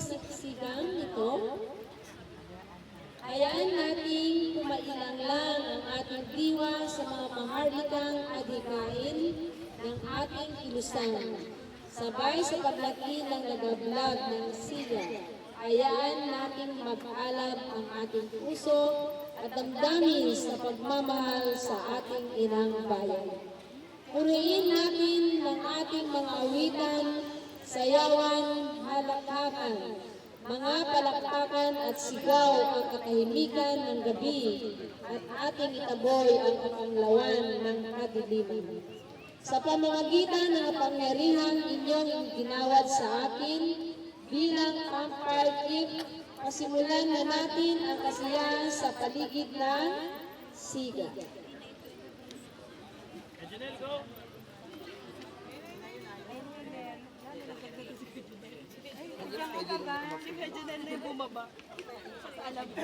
kasiksigang ito, hayaan nating kumailang lang ang ating diwa sa mga maharlikang adhikain ng ating kilusan. Sabay sa paglaki ng nagablag ng siya, hayaan nating mag-alab ang ating puso at damdamin sa pagmamahal sa ating inang bayan. Purihin natin ng ating mga awitan, sayawan, halakhakan, mga palakpakan at sigaw ang katahimikan ng gabi at ating itaboy ang kapanglawan ng kadiliman. Sa pamamagitan ng kapangyarihan inyong ginawad sa akin bilang umpire chief, pasimulan na natin ang kasiyahan sa paligid ng siga. Si Janelle na yung bumaba. Alam mo.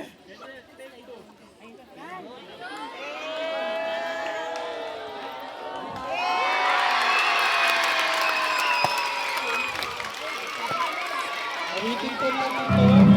Awitin ko lang ito.